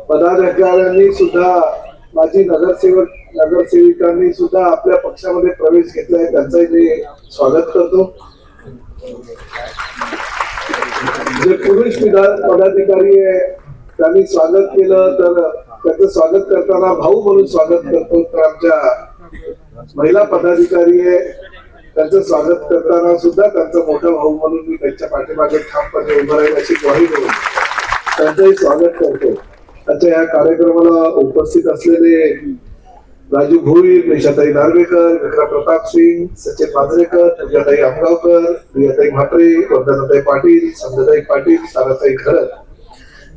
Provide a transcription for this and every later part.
पदाधिकाऱ्यांनी सुद्धा, माजी नगरसेविकांनी सुद्धा आपल्या पक्षामध्ये प्रवेश घेतलाय, त्यांचंही मी स्वागत करतो. जे पुरुष पदाधिकारी आहे त्यांनी स्वागत केलं तर त्याचं स्वागत करताना भाऊ म्हणून स्वागत करतो. तर आमच्या महिला पदाधिकारी आहे त्यांचं स्वागत करताना सुद्धा त्यांचा मोठा भाऊ म्हणून मी त्यांच्या पाठीमागे ठामपणे उभं राहील अशी ग्वाही देऊन त्यांचंही स्वागत करतो. आजच्या या कार्यक्रमाला उपस्थित असलेले राजू भोईर, निशाताई नार्वेकर, विक्रम प्रताप सिंग, सचिन मांजरेकर, पूजाताई आमगावकर, प्रियाताई म्हात्रे, वंदनाताई पाटील, संध्याताई पाटील, साराताई खरत,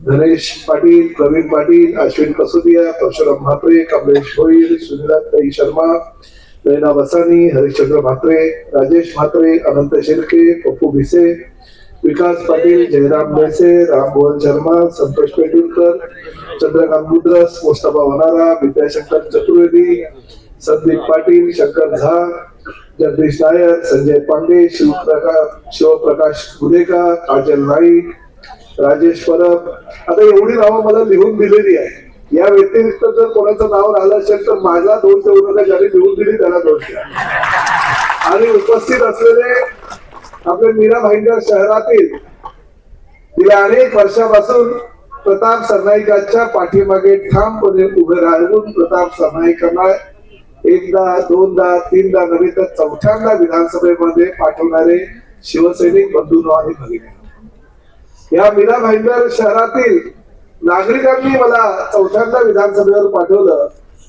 गणेश पाटील, प्रवीण पाटील, अश्विन कसोदिया, परशुराम म्हात्रे, कमलेश भोईर, सुनीलाताई शर्मा, नैना बसानी, हरिश्चंद्र म्हात्रे, राजेश म्हात्रे, अनंत शेळके, पप्पू भिसे, विकास पाटील, जयराम मेसे, राममोहन शर्मा, संतोष पेंडुलकर, चंद्रकांत मुद्रस, मुस्तफा वनारा, विद्याशंकर चतुर्वेदी, संदीप पाटील, शंकर झा, जगदीश नायर, संजय पांडे, शिवप्रकाश गुलेका, काजल नाईक, राजेश परब. आता एवढी नावं मला लिहून दिलेली आहे. या व्यतिरिक्त जर कोणाचं नाव राहिलं असेल तर माझा दोष देऊ नका, ज्याने लिहून दिली त्याला दोष द्या. आणि उपस्थित असलेले आपले मीरा भाईंदर शहरातील गेल्या अनेक वर्षापासून प्रताप सरनाईकांच्या पाठीमागे ठामपणे उभे राहून प्रताप सरनाईकांना एकदा, दोनदा, तीनदा नव्हे तर चौथ्यांदा विधानसभेमध्ये पाठवणारे शिवसैनिक बंधू आणि भगिनी. या मीरा भाईंदर शहरातील नागरिकांनी मला चौथ्यांदा विधानसभेवर पाठवलं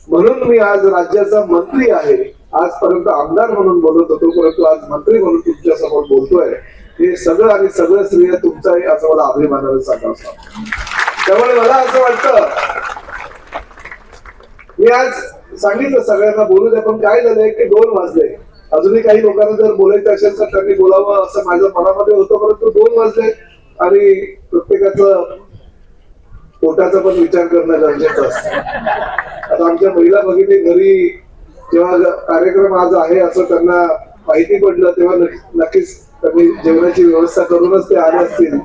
म्हणून मी आज राज्याचा मंत्री आहे. आजपर्यंत आमदार म्हणून बोलत होतो, परंतु आज मंत्री म्हणून तुमच्या समोर बोलतोय. हे सगळं आणि सगळं श्रेय तुमचं आहे असं मला अभिमानाने सांगावं. त्यामुळे मला असं वाटतं, मी आज सांगितलं सगळ्यांना बोलू द्या, पण काय झालंय की 2 वाजले. अजूनही काही लोकांना जर बोलायचं असेल तर त्यांनी बोलावं असं माझ्या मनामध्ये होतं, परंतु 2 वाजले आणि प्रत्येकाचं पोटाचा पण विचार करणं गरजेचं असतं. आता आमच्या महिला भगिनी घरी जेव्हा कार्यक्रम आज आहे असं त्यांना माहिती पडलं तेव्हा नक्कीच त्यांनी जेवणाची व्यवस्था करूनच ते आले असतील.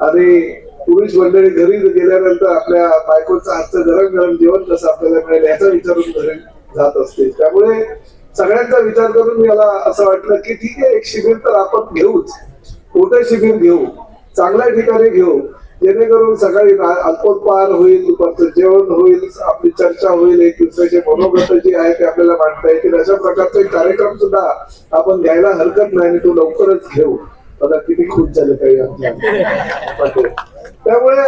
आणि पुरुष मंडळी घरी गेल्यानंतर आपल्या बायकोचं हातचं गरम गरम जेवण कसं आपल्याला मिळेल याचा विचारून घरी जात असते. त्यामुळे सगळ्यांचा विचार करून मला असं वाटलं की ठीक आहे, एक शिबिर तर आपण घेऊच, मोठं शिबिर घेऊ, चांगल्या ठिकाणी घेऊ, जेणेकरून सकाळी अल्पोपहार होईल, दुपारचं जेवण होईल, आपली चर्चा होईल, एक दुसऱ्याचे मनोगत जे आहे ते आपल्याला मांडता येतील. अशा प्रकारचा एक कार्यक्रम सुद्धा आपण घ्यायला हरकत नाही आणि तो लवकरच घेऊ. आता किती खुश झाले काही आमच्या. त्यामुळे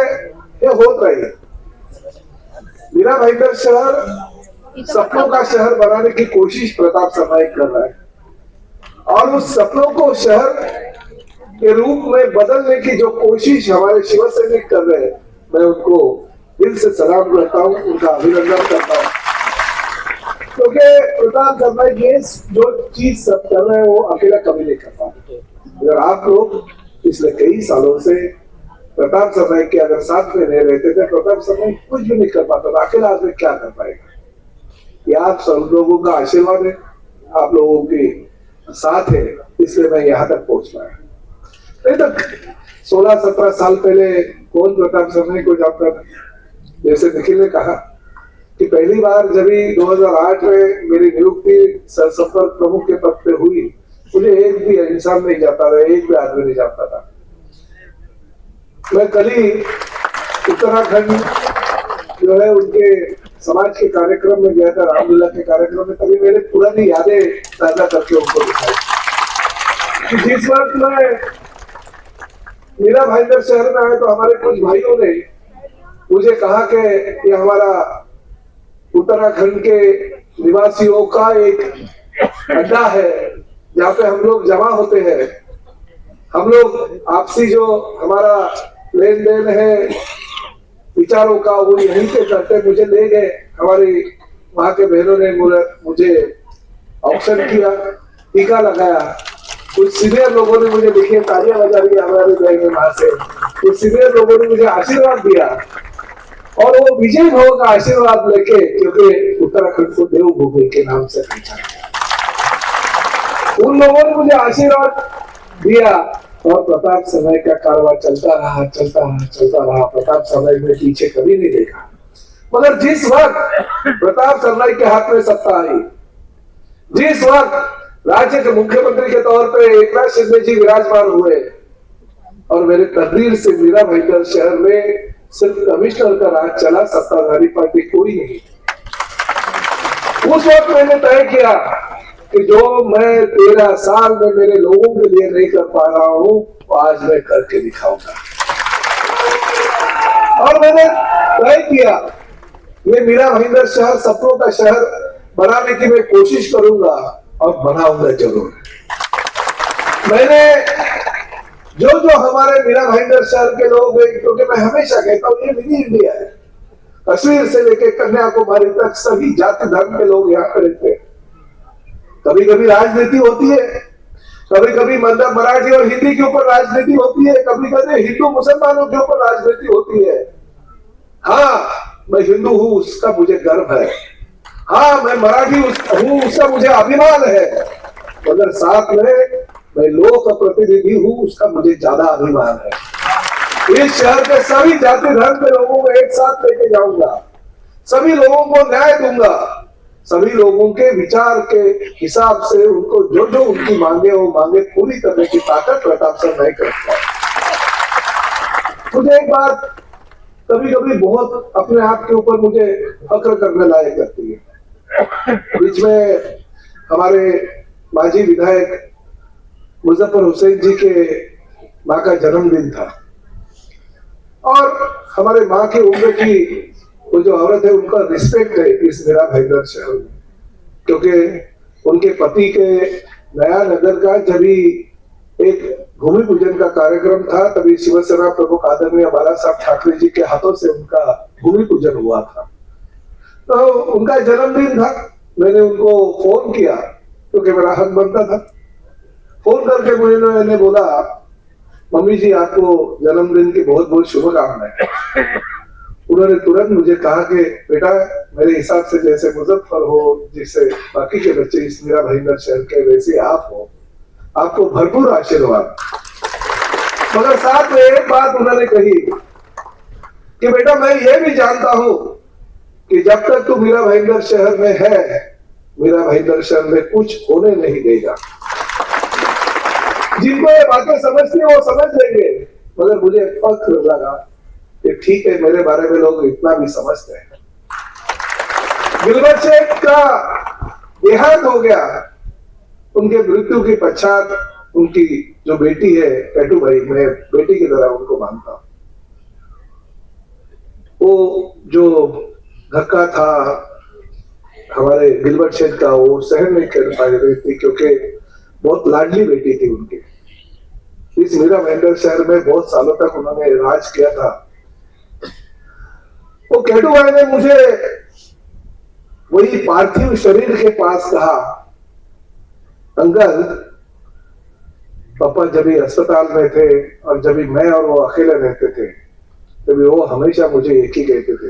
हे होत राहील. मीरा भाईंदर शहर सपनों का शहर बनाने की कोशिश प्रताप सरनाईक कर रहा है और उस सपनों को शहर के रूप में बदलने की जो कोशिश हमारे शिवसैनिक कर रहे हैं, मैं उनको दिल से सलाम करता हूँ, उनका अभिनंदन करता हूँ. क्योंकि प्रताप सरनाईक ये जो चीज सब कर रहे हैं वो अकेला कभी नहीं कर पाते. अगर आप लोग पिछले कई सालों से प्रताप सरनाईक के अगर साथ में नहीं रहते थे, प्रताप सरनाईक कुछ भी नहीं कर पाता. अकेला आदमी क्या कर पाएगा? ये आप सब लोगों का आशीर्वाद है, आप लोगों की साथ है, इसलिए मैं यहाँ तक पहुंच पाया. नहीं तो 16-17 साल पहले कौन प्रताप सरनाईक को जानता था? जैसे निखिल ने कहा कि पहली बार जब 2008 में मेरी नियुक्ति सरसंपर्क प्रमुख के पद पे हुई, मुझे एक भी इंसान नहीं जाता था, एक भी आदमी नहीं जानता था. मैं कल ही उत्तराखंड जो है उनके समाज के कार्यक्रम में गया था, रामलीला के कार्यक्रम में. तभी मेरे पुरानी यादें ताजा करके उनको दिखाई. जिस वक्त मैं मीरा भाईंदर शहर में आए तो हमारे कुछ भाइयों ने मुझे कहा कि ये हमारा उत्तराखंड के निवासियों का एक अड्डा है जहाँ पे हम लोग जमा होते हैं. हम लोग आपसी जो हमारा लेन देन है विचारों का वो यहीं पे करते. मुझे ले गए, हमारी वहां के बहनों ने मुझे ऑप्शन किया, टीका लगाया. कुछ सीनियर लोगों ने मुझे देखिए तालियां बजा दी हमारे जाएंगे वहां से. कुछ सीनियर लोगों ने मुझे आशीर्वाद दिया और वो विजय भाव का आशीर्वाद लेके, क्योंकि उत्तराखंड को देवभूमि के नाम से पहचाना, उन लोगों ने मुझे आशीर्वाद दिया और प्रताप सरनाईक का कारवां चलता रहा चलता रहा चलता रहा। प्रताप सरनाईक ने पीछे कभी नहीं देखा। मगर जिस वक्त प्रताप सरनाईक के हाथ में सत्ता आई, जिस वक्त राज्य के मुख्यमंत्री के तौर पे एकनाथ शिंदे जी विराजमान हुए और मेरे तकदीर से मीरा भाईंदर शहर में सिर्फ कमिश्नर का राज चला, सत्ताधारी पार्टी कोई नहीं। उस वक्त मैंने तय किया कि जो मैं 13 साल में मेरे लोगों के लिए नहीं कर पा रहा हूं, वो आज मैं करके दिखाऊंगा। और मैंने तय किया ये मीरा भाईंदर शहर सपनों का शहर बनाने की मैं कोशिश करूंगा और बनाऊंगा जरूर। मैंने जो हमारे मीरा भाईंदर शहर के लोग हैं, क्योंकि मैं हमेशा कहता हूँ ये मिनी इंडिया है, कश्मीर से लेकर कन्याकुमारी तक सभी जाति धर्म के लोग यहाँ पे रहते हैं। कभी कभी राजनीति होती है, कभी कभी मतलब मराठी और हिंदी के ऊपर राजनीति होती है, कभी कभी हिंदू मुसलमानों के ऊपर राजनीति होती है। हाँ, मैं हिंदू हूँ उसका मुझे गर्व है, हाँ मैं मराठी हूँ उसका मुझे अभिमान है, मगर साथ में मैं लोक प्रतिनिधि हूँ उसका मुझे ज्यादा अभिमान है। इस शहर के सभी जाति धर्म के लोगों को एक साथ लेके जाऊंगा, सभी लोगों को न्याय दूंगा, सभी लोगों के विचार के हिसाब से उनको जो उनकी मांगे वो मांगे पूरी करने की ताकत प्रताप सरनाईक रखता है। मुझे एक बात कभी कभी बहुत अपने आप के ऊपर मुझे फक्र करने लायक करती है। बीच में हमारे माजी विधायक मुजफ्फर हुसैन जी के माँ का जन्मदिन था और हमारे माँ की उम्र की वो जो औरत है उनका रिस्पेक्ट है इस मीरा भाईंदर शहर में, क्योंकि उनके पति के नया नगर का जब एक भूमि पूजन का कार्यक्रम था तभी शिवसेना प्रमुख आदरणीय बाला साहब ठाकरे जी के हाथों से उनका भूमि पूजन हुआ था। तो उनका जन्मदिन था, मैंने उनको फोन किया क्योंकि मेरा हक बनता था। फोन करके मैंने बोला मम्मी जी आपको जन्मदिन की बहुत बहुत शुभकामनाएं। उन्होंने तुरंत मुझे कहा कि बेटा मेरे हिसाब से जैसे मुजफ्फर हो, जैसे बाकी के बच्चे इस मीरा भाईंदर शहर के, वैसे आप हो, आपको भरपूर आशीर्वाद। मगर साथ में एक बात उन्होंने कही कि बेटा मैं ये भी जानता हूं कि जब तक तू मीरा भाईंदर शहर में है, मीरा भाईंदर शहर में कुछ होने नहीं देगा। जिनको ये बातें समझती है वो समझ लेंगे, मगर मुझे फख्र लगा कि ठीक है मेरे बारे में लोग इतना भी समझते हैं। गिलबर्ट शेख का देहांत हो गया, उनके मृत्यु के पश्चात उनकी जो बेटी है कैटू भाई, मैं बेटी की तरह उनको मानता हूं। वो जो धक्का था हमारे गिलबर्ट शेख का वो सहन नहीं कर पा रही थी, क्योंकि बहुत लाडली बेटी थी उनकी। इस मीरा भाईंदर शहर में बहुत सालों तक उन्होंने राज किया था। वो कैटू भाई ने मुझे वही पार्थिव शरीर के पास कहा, अंकल पापा जब अस्पताल में थे और जब मैं और वो अकेले रहते थे तभी वो हमेशा मुझे एक ही कहते थे,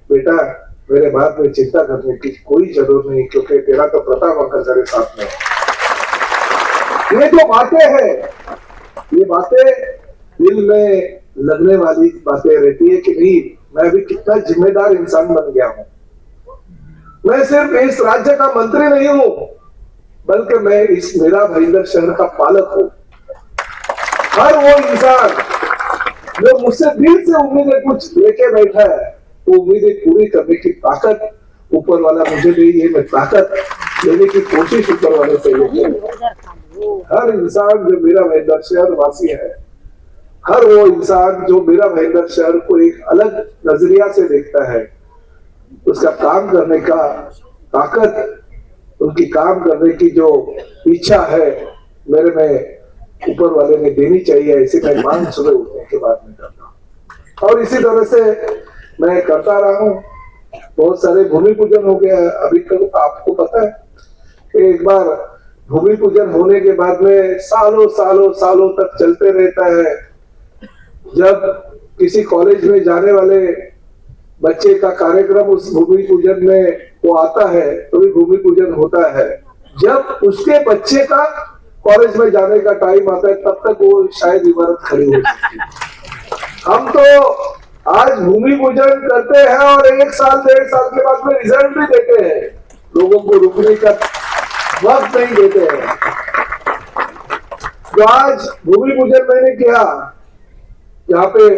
बेटा मेरे बात में चिंता करने की कोई जरूरत नहीं, क्योंकि तेरा तो प्रताप अंकल तेरे साथ में। ये जो बातें हैं, ये बातें दिल में लगने वाली बातें रहती है कि नहीं मैं अभी कितना जिम्मेदार इंसान बन गया हूं। मैं सिर्फ इस राज्य का मंत्री नहीं हूं, बल्कि मैं इस मीरा भाईंदर शहर का पालक हूं। हर वो इंसान जो मुझसे दिल से उम्मीदें कुछ लेके बैठा है, वो उम्मीदें पूरी करने की ताकत ऊपर वाला मुझे दी है। मैं ताकत लेने की कोशिश ऊपर वाले से हर इंसान जो मीरा भाईंदर शहर वासी है, हर वो इंसान जो मीरा भाईंदर शहर को एक अलग नजरिया से देखता है, उसका काम करने का ताकत, उनकी काम करने की जो इच्छा है मेरे में ऊपर वाले ने देनी चाहिए। ऐसे मैं मांग सुबह उठने के बाद में करता हूँ और इसी तरह से मैं करता रहा हूँ। बहुत सारे भूमि पूजन हो गया। अभी तक आपको पता है कि एक बार भूमि पूजन होने के बाद में सालों सालों सालों तक चलते रहता है। जब किसी कॉलेज में जाने वाले बच्चे का कार्यक्रम उस भूमि पूजन में वो आता है तो भी भूमि पूजन होता है। जब उसके बच्चे का कॉलेज में जाने का टाइम आता है तब तक वो शायद इमारत खड़ी हो सकती है। हम तो आज भूमि पूजन करते हैं और 1 साल 1.5 साल के बाद में रिजल्ट भी देते हैं, लोगों को रुकने का वक्त नहीं देते हैं। तो आज भूमि पूजन मैंने किया, यहाँ पे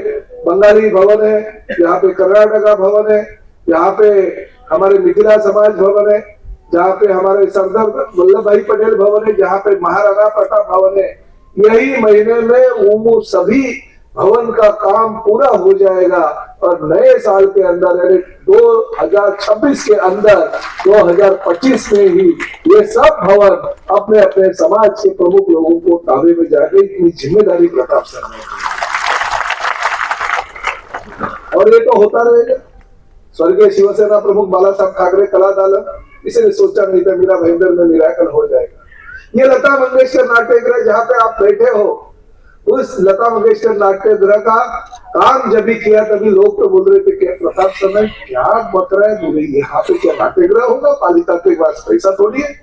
बंगाली भवन है, यहाँ पे कर्नाटका भवन है, यहाँ पे हमारे मिथिला समाज भवन है, जहाँ पे हमारे सरदार वल्लभ भाई पटेल भवन है, जहाँ पे महाराणा प्रताप भवन है। यही महीने में वो सभी भवन का काम पूरा हो जाएगा और नए साल के अंदर यानी 2026 के अंदर 2025 में ही ये सब भवन अपने अपने समाज के प्रमुख लोगों को ताबे में जाके इतनी जिम्मेदारी प्रताप सर ने, और ये तो होता रहेगा। स्वर्गीय शिवसेना प्रमुख बाला साहब ठाकरे कला दालन, इसने सोचा नहीं था मीरा भाईंदर में मिराकल हो जाएगा। ये लता मंगेशकर नाट्यगृह जहाँ पे आप बैठे हो, उस लता मंगेशकर नाट्यगृह का काम जब भी किया तभी लोग तो बोल रहे थे कि प्रताप समय क्या बक रहा है, यहाँ पे क्या नाट्यगृह होगा, पालिका के पास पैसा थोड़ी है।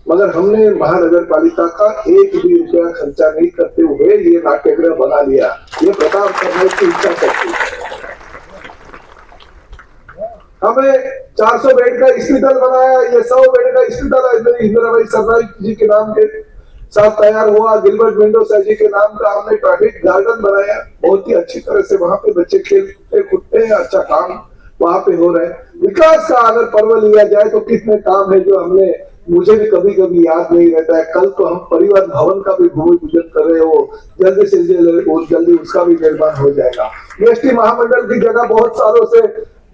मगर हमने महानगर पालिका का 1 भी रुपया खर्चा नहीं करते हुए ये नाट्यगृह बना लिया। ये प्रताप समय की इच्छा शक्ति है। हमें 400 बेड का हॉस्पिटल बनाया, ये 100 बेड का हॉस्पिटल इंदिराबाई सरदार जी के नाम के साथ तैयार हुआ। गिलबर्ट मेंडोसा जी के नाम का हमने ट्रैफिक गार्डन बनाया, बहुत ही अच्छी तरह से वहां पे बच्चे खेलते कूदते हैं, अच्छा काम वहां पे हो रहा है। विकास का अगर पर्व लिया जाए तो कितने काम है जो हमने, मुझे भी कभी कभी याद नहीं रहता है। कल तो हम परिवार भवन का भी भूमि पूजन कर रहे हो, जल्दी से जल्दी उसका भी निर्माण हो जाएगा। जीएसटी महामंडल की जगह बहुत सालों से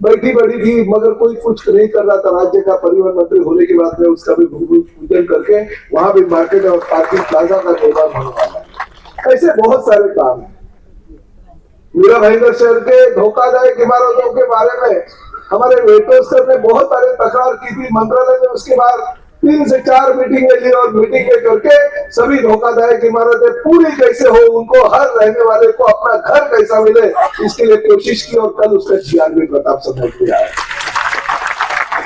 बैठी बड़ी थी मगर कोई कुछ नहीं कर रहा था। राज्य का परिवहन मंत्री होने के बाद में उसका भी भूमि पूजन करके वहां भी मार्केट और पार्किंग प्लाजा का निर्माण होने वाला है। ऐसे बहुत सारे काम है। मीरा भाईंदर शहर के धोखादायक इमारतों के बारे में हमारे वेटोस्टर ने बहुत सारे तकरार की थी, मंत्रालय ने उसके बाद 3 से 4 मीटिंगें ली और मीटिंगें करके सभी धोखादायक इमारतें पूरी कैसे हो, उनको हर रहने वाले को अपना घर कैसा मिले, इसके लिए कोशिश की और कल उसका GRB प्रताप समझ लिया है।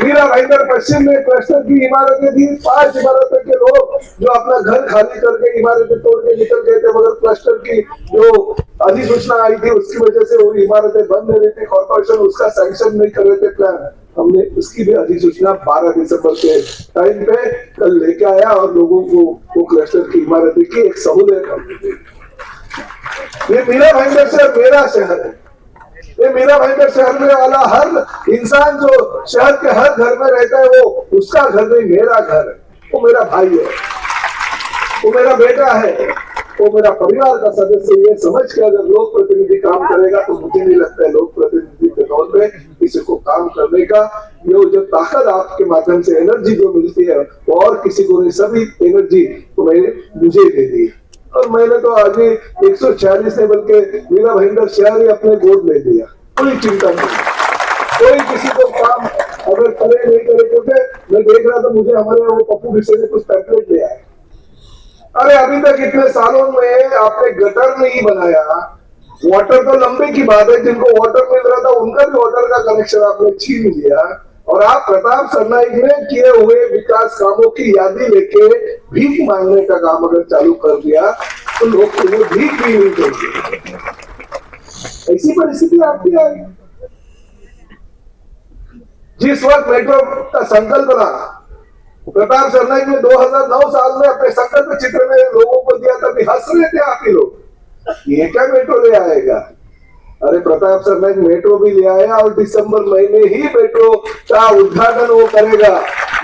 मीरा भाईंदर पश्चिम में क्लस्टर की इमारतें थी, 5 इमारतें के लोग जो अपना घर खाली करके इमारतें तोड़ के निकल गए थे, मगर क्लस्टर की जो अधिसूचना आई थी उसकी वजह से वो इमारतें बंद हो रही थी। कॉर्पोरेशन उसका सैंक्शन नहीं कर रहे थे प्लान, हमने उसकी भी अधिसूचना 12 दिसंबर के टाइम पे कल लेके आया और लोगों को वो क्लस्टर की इमारतें की एक सहूलियत हमने दी। ये मीरा भाईंदर शहर मेरा शहर है। ये मीरा भाईंदर शहर में वाला हर इंसान जो शहर के हर घर में रहता है वो उसका घर नहीं, मेरा घर है। वो मेरा भाई है, वो मेरा बेटा है, वो मेरा परिवार का सदस्य। ये समझ के अगर लोक प्रतिनिधि काम करेगा तो मुझे नहीं लगता है लोक प्रतिनिधि के तौर पे किसी को काम करने का ये जो ताकत आपके माध्यम से एनर्जी जो मिलती है वो और किसी को नहीं, सभी एनर्जी तो मुझे दे दी। और मैंने तो आज 146 ने बल्कि मीरा भाईंदर शहर ही अपने गोद ले लिया। कोई चिंता नहीं, कोई किसी को काम अगर करे नहीं करे, क्योंकि मैं देख रहा था मुझे हमारे वो पप्पू विषय ने कुछ पैम्पलेट ले आए। अरे अभी तक इतने सालों में आपने गटर नहीं बनाया, वाटर तो लंबे की बात है, जिनको वाटर मिल रहा था उनका भी वाटर का कनेक्शन आपने छीन लिया। और आप प्रताप सरनाईक ने किए हुए विकास कामों की यादी लेके भीख मांगने का काम अगर चालू कर दिया तो लोग तुम्हें भीख भी नहीं देंगे। ऐसी परिस्थिति आपकी आई। जिस वक्त मेट्रो का संकल्प बना प्रताप सरनाईक ने 2009 साल में अपने संकल्प चित्र में लोगों को दिया, तभी हंस रहे थे आप ही लोग, ये क्या मेट्रो ले आएगा। अरे प्रताप सरनाईक मेट्रो भी ले आया और दिसंबर महीने ही मेट्रो का उद्घाटन वो करेगा।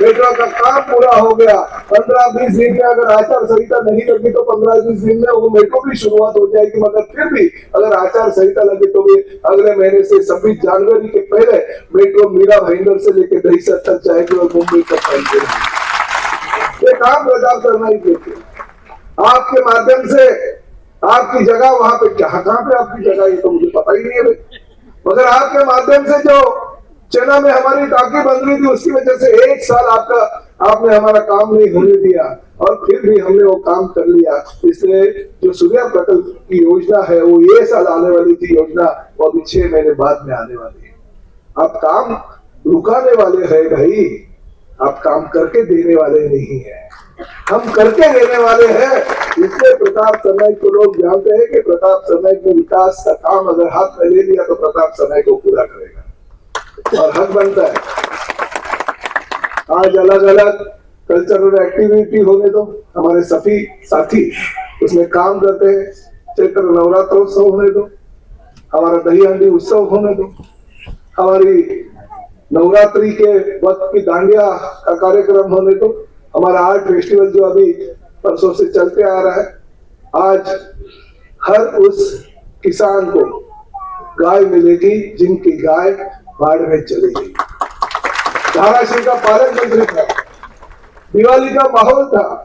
मेट्रो का काम पूरा हो गया। 15-20 दिन में अगर आचार संहिता नहीं लगी तो 15-20 दिन में वो मेट्रो की शुरुआत हो जाएगी। मगर फिर भी अगर आचार संहिता लगे तो भी अगले महीने से 26 जनवरी के पहले मेट्रो मीरा भाईंदर से लेकर दहीसर तक जाएगी और मुंबई तक पहुंचेगी। ये काम प्रताप सरनाईक के आपके माध्यम से आपकी जगह वहां पे कहां पे आपकी जगह, ये तो मुझे पता ही नहीं है। मगर आपके माध्यम से जो चेन्नई में हमारी टाकी बन रही थी उसकी वजह से 1 साल आपने हमारा काम नहीं होने दिया और फिर भी हमने वो काम कर लिया। इसलिए जो सूर्या प्रकल्प की योजना है वो ये साल आने वाली थी योजना, वो अभी 6 महीने बाद में आने वाली है। आप काम रुकाने वाले है भाई, आप काम करके देने वाले नहीं है, हम करके देने वाले हैं। इसलिए प्रताप सरनाईक को लोग जानते हैं कि प्रताप सरनाईक ने विकास का काम अगर हाथ में ले लिया तो प्रताप सरनाईक को पूरा करेगा और हक बनता है। आज अलग अलग कल्चरल एक्टिविटी होने दो, हमारे सभी साथी उसमें काम करते हैं। चैत्र नवरात्रोत्सव होने दो, हमारा दही हांडी उत्सव होने दो, हमारी नवरात्रि के वक्त की दांडिया का कार्यक्रम होने दो, हमारा आर्ट फेस्टिवल जो अभी परसों से चलते आ रहा है। आज हर उस किसान को गाय मिलेगी जिनकी गाय बाढ़ में चली गई। धाराशिव का पालन मंत्री था, दिवाली का माहौल था,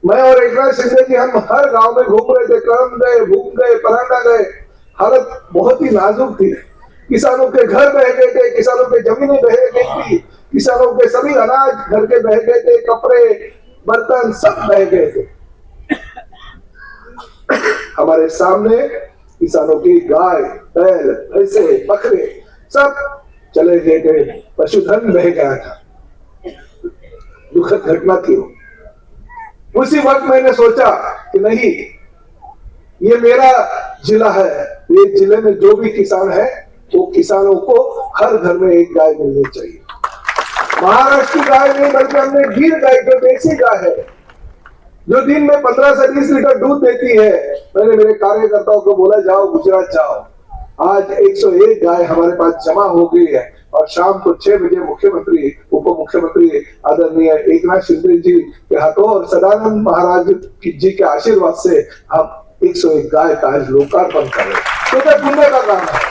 मैं और एकनाथ शिंदे जी हम हर गांव में घूम रहे थे, करम गए, भूख गए, परांडा गए, हालत बहुत ही नाजुक थी। किसानों के घर बह गए थे, किसानों के जमीनें बह गई थी, किसानों के सभी अनाज घर के बह गए थे, कपड़े बर्तन सब बह गए थे। हमारे सामने किसानों की गाय, बैल, भैंसे, बकरे सब चले गए थे, पशुधन बह गया था। दुखद घटना थी। उसी वक्त मैंने सोचा कि नहीं, ये मेरा जिला है, ये जिले में जो भी किसान है वो किसानों को हर घर में एक गाय मिलनी चाहिए। महाराष्ट्र की गाय नहीं बल्कि हमने गिर गाय जो देसी गाय है, जो दिन में 15 से 20 लीटर दूध देती है। मैंने मेरे कार्यकर्ताओं को बोला जाओ गुजरात जाओ, आज 101 गाय हमारे पास जमा हो गई है और शाम को 6 बजे मुख्यमंत्री, उप मुख्यमंत्री आदरणीय एकनाथ शिंदे जी के हाथों और सदानंद महाराज जी के आशीर्वाद से हम 101 गाय का आज लोकार्पण करें। तो पुण्य का काम है।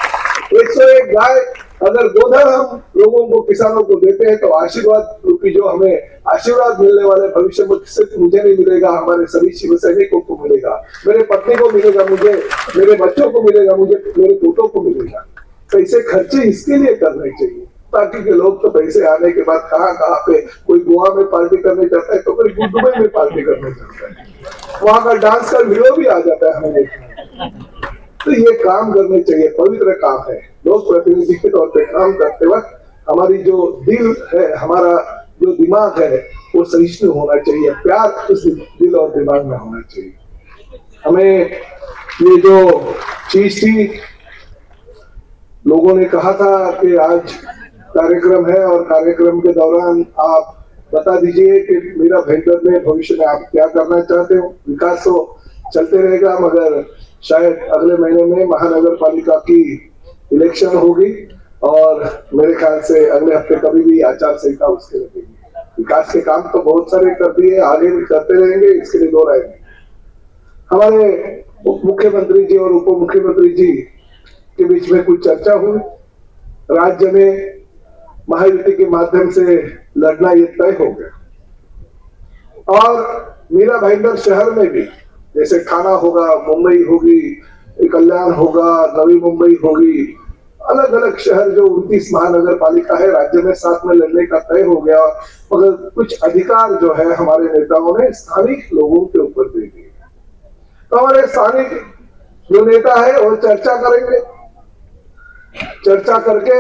101 गाय अगर गोधन हम लोगों को, किसानों को देते हैं तो आशीर्वाद रूपी जो हमें आशीर्वाद मिलने वाले भविष्य में सिर्फ मुझे नहीं मिलेगा, हमारे सभी शिव सैनिकों को मिलेगा, मेरे पत्नी को मिलेगा, मुझे, मेरे बच्चों को मिलेगा, मुझे, मेरे पोतों को मिलेगा। पैसे खर्चे इसके लिए करने चाहिए ताकि के लोग तो पैसे आने के बाद कहाँ पे, कोई गोवा में पार्टी करने जाता है तो कोई दुबई में पार्टी करने जाता है, वहां का डांस का वीडियो भी आ जाता है हमें। तो ये काम करने चाहिए, पवित्र काम है। लोक प्रतिनिधि के तौर पे काम करते वक्त हमारी जो दिल है, हमारा जो दिमाग है वो सहिष्णु होना चाहिए, प्यार उस दिल और दिमाग में होना चाहिए। हमें ये जो चीज थी, लोगों ने कहा था कि आज कार्यक्रम है और कार्यक्रम के दौरान आप बता दीजिए कि मीरा भाईंदर में भविष्य में आप क्या करना चाहते हो। विकास तो चलते रहेगा, मगर शायद अगले महीने में महानगर पालिका की इलेक्शन होगी और मेरे ख्याल से अगले हफ्ते कभी भी आचार संहिता उसके लगेगी। विकास के काम तो बहुत सारे कर दिए, आगे भी करते रहेंगे, इसके लिए दो राय नहीं। हमारे मुख्यमंत्री जी और उप मुख्यमंत्री जी के बीच में कुछ चर्चा हुई, राज्य में महायुति के माध्यम से लड़ना ये तय हो गया और मीरा भाईंदर शहर में भी, जैसे थाना होगा, मुंबई होगी, कल्याण होगा, नवी मुंबई होगी, अलग अलग शहर जो 29 महानगर पालिका है राज्य में, साथ में लड़ने का तय हो गया। मगर कुछ अधिकार जो है हमारे नेताओं ने स्थानिक लोगों के ऊपर दे दिए। तो हमारे स्थानिक जो नेता है वो चर्चा करेंगे, चर्चा करके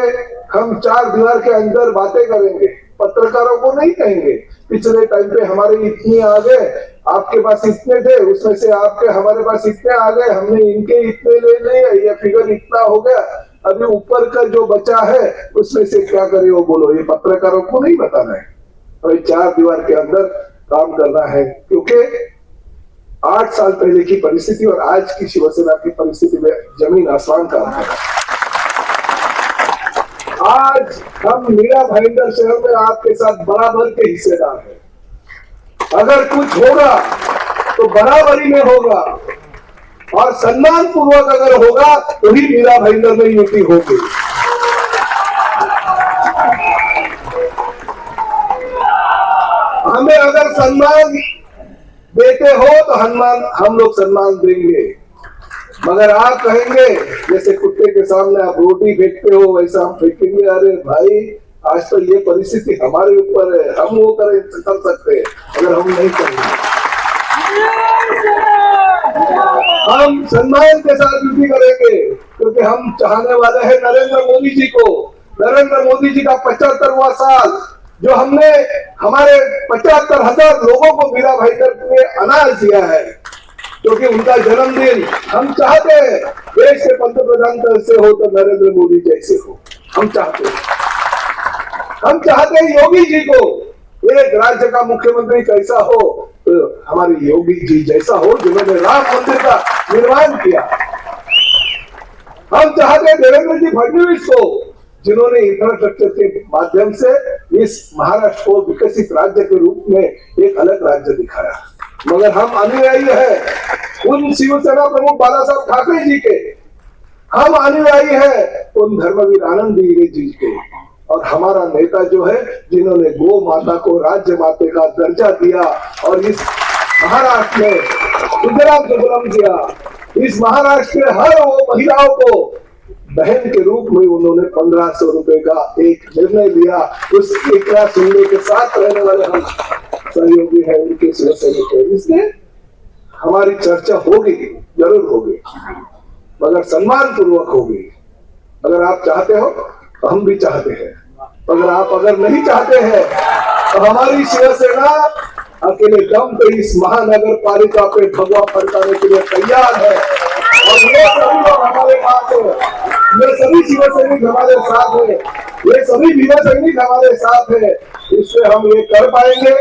हम 4 दीवार के अंदर बातें करेंगे, पत्रकारों को नहीं कहेंगे पिछले टाइम पे हमारे इतने आ गए, आपके पास इतने थे, उसमें से आपके हमारे पास इतने आ गए, हमने इनके इतने ले लिए, ये फिगर इतना हो गया, अभी ऊपर का जो बचा है उसमें से क्या करे वो बोलो। ये पत्रकारों को नहीं बताना है, अभी 4 दीवार के अंदर काम करना है। क्योंकि 8 साल पहले की परिस्थिति और आज की शिवसेना की परिस्थिति में जमीन आसमान का अंतर है। आज हम मीरा भाईंदर शहर में आपके साथ बराबर के हिस्सेदार हैं। अगर कुछ होगा तो बराबरी में होगा और सम्मान पूर्वक अगर होगा तो ही मीरा भाईंदर में युति होगी। हमें अगर सम्मान देते हो तो हम लोग सम्मान देंगे, मगर आप कहेंगे जैसे कुत्ते के सामने आप रोटी फेंकते हो वैसा हम फेंकेंगे, अरे भाई आज तो ये परिस्थिति हमारे ऊपर है, हम वो कर सकते हैं, अगर हम नहीं करेंगे। हम सम्मान के साथ ड्यूटी करेंगे क्योंकि हम चाहने वाले हैं नरेंद्र मोदी जी को। नरेंद्र मोदी जी का 75वां साल जो हमने हमारे 75,000 लोगों को मीरा भाईकर ने अनाज दिया है, क्योंकि उनका जन्मदिन हम चाहते हैं देश के पंतप्रधान कैसे हो तो नरेंद्र मोदी जैसे हो। हम चाहते हैं योगी जी को, एक राज्य का मुख्यमंत्री कैसा हो तो हमारे योगी जी जैसा हो, जिन्होंने राम मंदिर का निर्माण किया। हम चाहते हैं देवेंद्र जी फडणवीस को, जिन्होंने इंफ्रास्ट्रक्चर के माध्यम से इस महाराष्ट्र को विकसित राज्य के रूप में एक अलग राज्य दिखाया। मगर हम अनुयायी है उन शिवसेना प्रमुख बाला साहब ठाकरे जी के, हम अनुयायी है उन धर्मवीर आनंद गिरी जी के, और हमारा नेता जो है जिन्होंने गौ माता को राज्य माता का दर्जा दिया और इस महाराष्ट्र में गुजरात सुगम किया। इस महाराष्ट्र के हर वो महिलाओं को बहन के रूप में उन्होंने 1500 रुपए का एक निर्णय लिया। उस एकता सुनने के साथ रहने वाले हम सहयोगी है उनके शिवसैनिक है, इसलिए हमारी चर्चा होगी, जरूर होगी, मगर सम्मान पूर्वक होगी। अगर आप चाहते हो तो हम भी चाहते हैं, अगर आप नहीं चाहते हैं तो हमारी शिवसेना अकेले दम पे इस महानगर पालिका पे भगवा फड़काने के लिए तैयार है। और ये सभी लोग हमारे पास है, ये सभी शिवसैनिक हमारे साथ है, ये सभी भीमा सैनिक हमारे साथ है। इससे हम ये कर पाएंगे।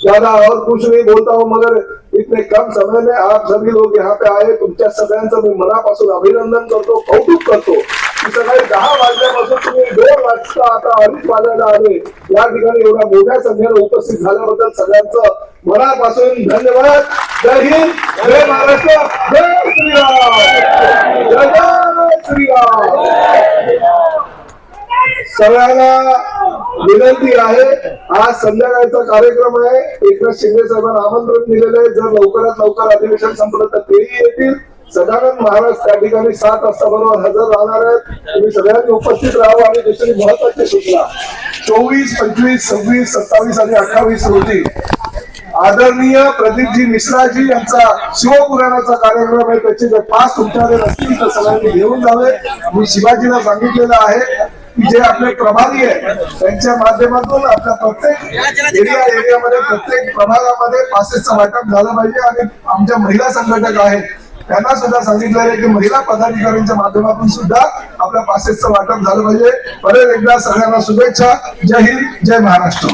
ज्यादा और कुछ नहीं बोलता हूँ, मगर इतने कम समय में आप सभी लोग यहाँ पे आए, तुमच्या सगळ्यांचं मी मनापासून अभिनंदन करतो, कौतुक करतो की सकाळी 10 वाजल्यापासून तुम्ही 2 वाजता आता 2:30 वाजायला आले, या ठिकाणी एवढ्या मोठ्या संख्येने उपस्थित झाल्याबद्दल सगळ्यांचं मनापासून धन्यवाद। जय हिंद, जय महाराष्ट्र, जय श्रीराम, जय श्रीराम। सगळ्यांना विनंती आहे, आज संध्याकाळचा कार्यक्रम आहे, एकनाथ शिंदे साहेबांना आमंत्रण दिलेलं आहे। जर लवकरात लवकर अधिवेशन संपलं तर तेही येतील। सदानंद महाराज त्या ठिकाणी 7 वाजता बरोबर हजर राहणार आहेत। तुम्ही सगळ्यांनी उपस्थित राहावं। आणि दुसरी महत्वाची सूचना, 24, 25, 26, 27 आणि 28 रोजी आदरणीय प्रदीपजी मिश्राजी यांचा शिवपुराणाचा कार्यक्रम आहे। त्याचे जर पास तुमच्याकडे नसतील तर सगळ्यांनी घेऊन जावे। मी शिवाजीला सांगितलेलं आहे की जे आपले प्रभारी आहे त्यांच्या माध्यमातून आपल्या प्रत्येक एरियामध्ये प्रत्येक प्रभागामध्ये पासेसचं वाटप झालं पाहिजे। आणि आमच्या महिला संघटक आहेत त्यांना सुद्धा सांगितलं आहे की महिला पदाधिकाऱ्यांच्या माध्यमातून सुद्धा आपल्या पासेसचं वाटप झालं पाहिजे। परत एकदा सगळ्यांना शुभेच्छा। जय हिंद, जय महाराष्ट्र।